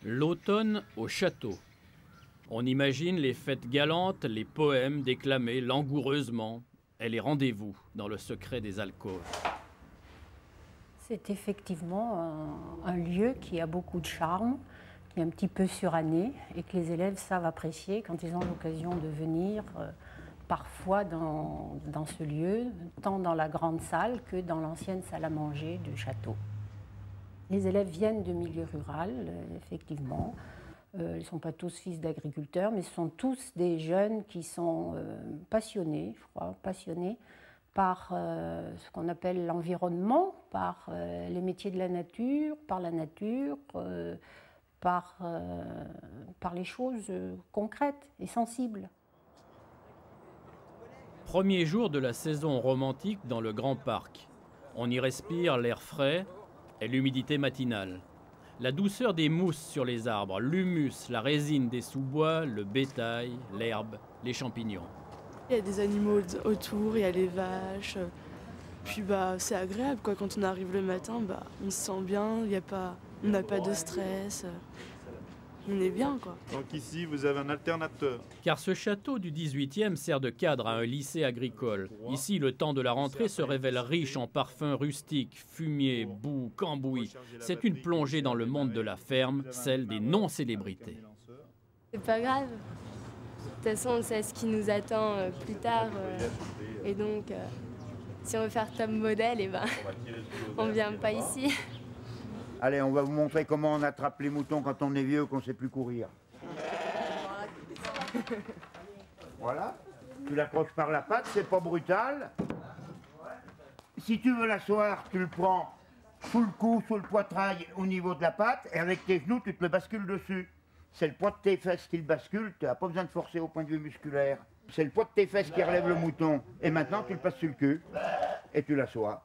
L'automne au château. On imagine les fêtes galantes, les poèmes déclamés langoureusement et les rendez-vous dans le secret des alcôves. C'est effectivement un lieu qui a beaucoup de charme, qui est un petit peu suranné et que les élèves savent apprécier quand ils ont l'occasion de venir parfois dans ce lieu, tant dans la grande salle que dans l'ancienne salle à manger du château. Les élèves viennent de milieu rural, effectivement. Ils ne sont pas tous fils d'agriculteurs, mais ce sont tous des jeunes qui sont passionnés, je crois, passionnés par ce qu'on appelle l'environnement, par les métiers de la nature, par les choses concrètes et sensibles. Premier jour de la saison romantique dans le Grand Parc. On y respire l'air frais et l'humidité matinale. La douceur des mousses sur les arbres, l'humus, la résine des sous-bois, le bétail, l'herbe, les champignons. Il y a des animaux autour, il y a les vaches. Puis c'est agréable quoi. Quand on arrive le matin, on se sent bien, on n'a pas de stress. On est bien quoi. Donc ici vous avez un alternateur. Car ce château du 18e sert de cadre à un lycée agricole. Ici, le temps de la rentrée se révèle riche en parfums rustiques, fumier, boue, cambouis. C'est une plongée dans le monde de la ferme, celle des non-célébrités. C'est pas grave. De toute façon, on sait ce qui nous attend plus tard. Et donc, si on veut faire top modèle, on ne vient pas ici. Allez, on va vous montrer comment on attrape les moutons quand on est vieux, qu'on ne sait plus courir. Voilà. Tu l'accroches par la patte, c'est pas brutal. Si tu veux l'asseoir, tu le prends sous le cou, sous le poitrail, au niveau de la patte, et avec tes genoux, tu te le bascules dessus. C'est le poids de tes fesses qui le bascule, tu n'as pas besoin de forcer au point de vue musculaire. C'est le poids de tes fesses qui relève le mouton. Et maintenant, tu le passes sur le cul, et tu l'assois.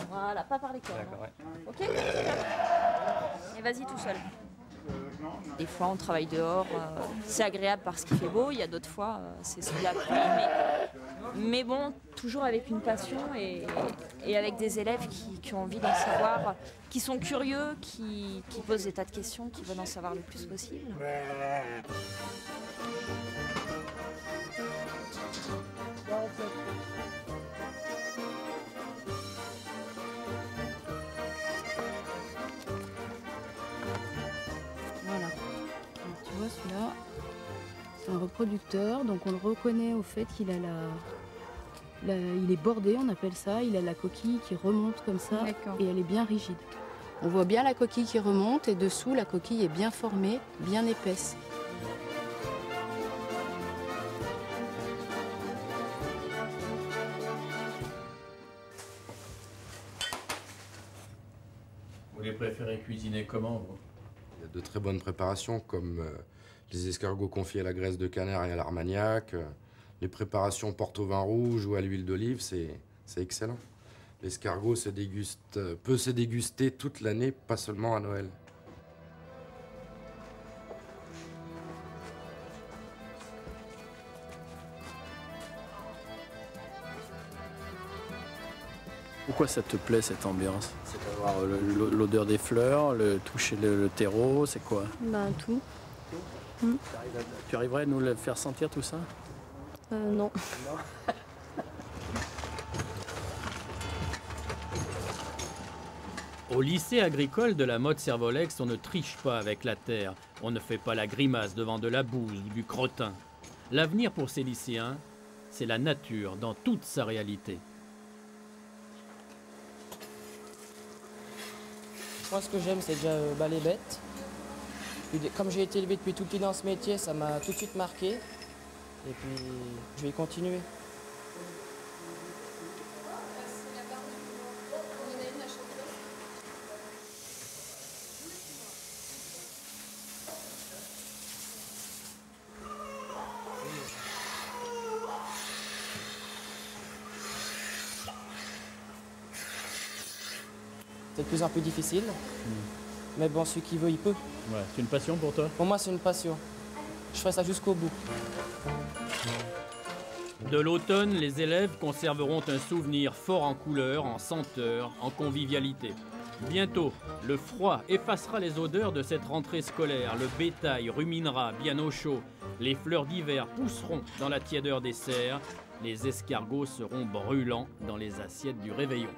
Voilà, pas par les cordes. Ouais. Ok. Et vas-y tout seul. Des fois on travaille dehors, c'est agréable parce qu'il fait beau, il y a d'autres fois c'est sous la pluie, mais bon, toujours avec une passion et avec des élèves qui ont envie d'en savoir, qui sont curieux, qui posent des tas de questions, qui veulent en savoir le plus possible. Celui-là, c'est un reproducteur, donc on le reconnaît au fait qu'il a il est bordé, on appelle ça, il a la coquille qui remonte comme ça et elle est bien rigide. On voit bien la coquille qui remonte et dessous la coquille est bien formée, bien épaisse. Vous les préférez cuisiner comment, vous ? Il y a de très bonnes préparations comme les escargots confiés à la graisse de canard et à l'armagnac, les préparations portes au vin rouge ou à l'huile d'olive, c'est excellent. L'escargot peut se déguster toute l'année, pas seulement à Noël. Pourquoi ça te plaît cette ambiance? C'est d'avoir l'odeur des fleurs, le toucher le terreau, c'est quoi? Tout. Tu arriverais à nous le faire sentir tout ça? Non. Au lycée agricole de la Motte-Servolex, on ne triche pas avec la terre. On ne fait pas la grimace devant de la bouse ou du crottin. L'avenir pour ces lycéens, c'est la nature dans toute sa réalité. Moi, ce que j'aime, c'est déjà les bêtes. Puis, comme j'ai été élevé depuis tout petit dans ce métier, ça m'a tout de suite marqué. Et puis, je vais y continuer. C'est de plus en plus difficile. Mais bon, celui qui veut, il peut. Ouais, c'est une passion pour toi? Pour moi, c'est une passion. Je ferai ça jusqu'au bout. De l'automne, les élèves conserveront un souvenir fort en couleur, en senteur, en convivialité. Bientôt, le froid effacera les odeurs de cette rentrée scolaire. Le bétail ruminera bien au chaud. Les fleurs d'hiver pousseront dans la tiédeur des serres. Les escargots seront brûlants dans les assiettes du réveillon.